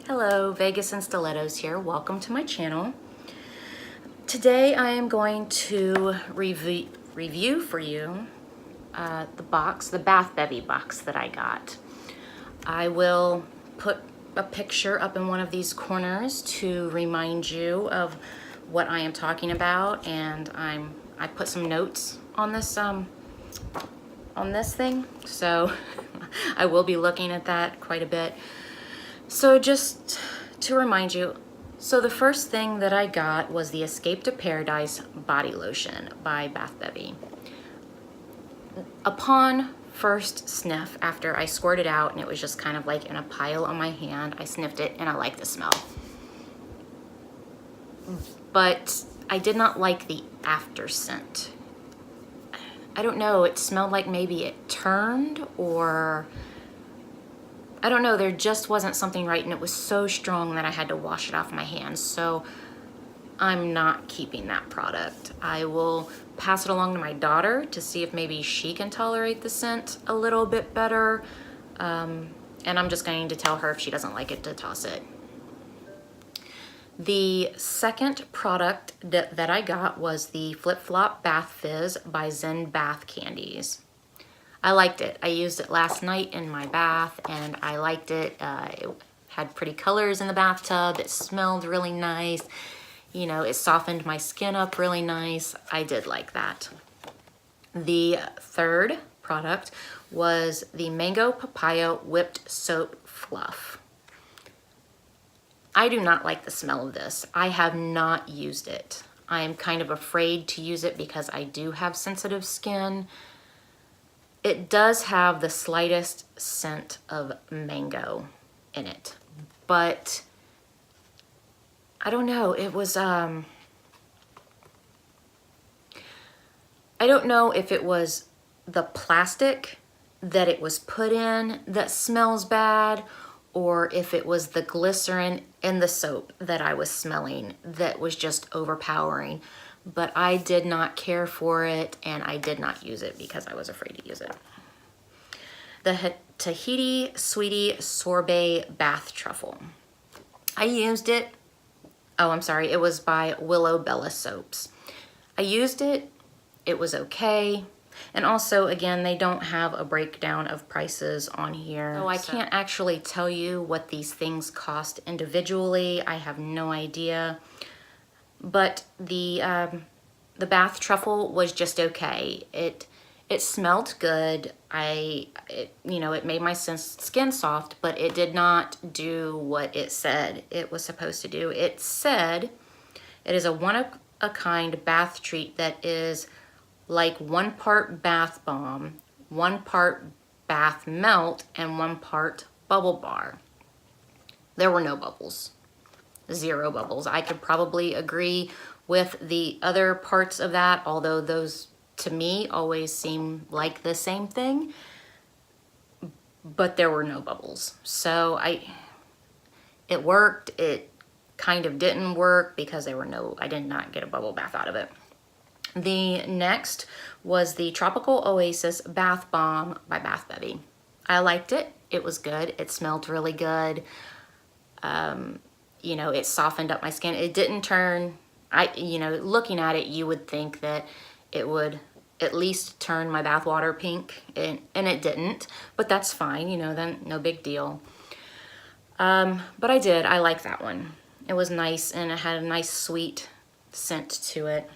Hello, Vegas and Stilettos here. Welcome to my channel. Today I am going to review for you the Bath Bevy box that I got. I will put a picture up in one of these corners to remind you of what I am talking about, and I put some notes on this thing, so I will be looking at that quite a bit. So just to remind you, so the first thing that I got was the Escape to Paradise body lotion by Bath Bevy. Upon first sniff, after I squirted out and it was just kind of like in a pile on my hand, I sniffed it and I liked the smell. But I did not like the after scent. I don't know, it smelled like maybe it turned, or I don't know, there just wasn't something right, and it was so strong that I had to wash it off my hands. So I'm not keeping that product. I will pass it along to my daughter to see if maybe she can tolerate the scent a little bit better. And I'm just going to tell her if she doesn't like it to toss it. The second product that I got was the Flip Flop Bath Fizz by Zen Bath Candies. I liked it. I used it last night in my bath and I liked it. It had pretty colors in the bathtub. It smelled really nice. You know, it softened my skin up really nice. I did like that. The third product was the Mango Papaya Whipped Soap Fluff. I do not like the smell of this. I have not used it. I am kind of afraid to use it because I do have sensitive skin. It does have the slightest scent of mango in it, but I don't know, it was, I don't know if it was the plastic that it was put in that smells bad, or if it was the glycerin in the soap that I was smelling that was just overpowering. But I did not care for it, and I did not use it because I was afraid to use it. The Tahiti Sweetie Sorbet Bath Truffle. I used it, oh, I'm sorry, it was by Willow Bella Soaps. I used it, it was okay. And also, again, they don't have a breakdown of prices on here. So I can't actually tell you what these things cost individually. I have no idea. But the Bath Truffle was just okay. It smelled good. You know, it made my skin soft, but it did not do what it said it was supposed to do. It said it is a one-of-a-kind bath treat that is like 1 part bath bomb, 1 part bath melt, and 1 part bubble bar. There were no bubbles. 0 bubbles. I could probably agree with the other parts of that, although those to me always seem like the same thing, but there were no bubbles. So it worked. It kind of didn't work because I did not get a bubble bath out of it. The next was the Tropical Oasis Bath Bomb by Bath Bevy. I liked it. It was good. It smelled really good. You know, it softened up my skin. It didn't turn, you know, looking at it, you would think that it would at least turn my bath water pink, and it didn't, but that's fine, you know, then no big deal. But I like that one. It was nice, and it had a nice sweet scent to it.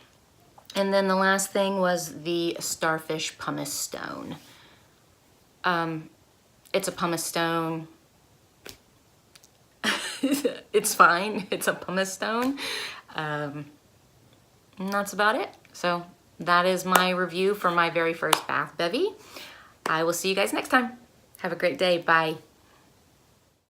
And then the last thing was the Starfish Pumice Stone. It's a pumice stone. It's fine. It's a pumice stone. And that's about it. So that is my review for my very first Bath Bevy. I will see you guys next time. Have a great day. Bye.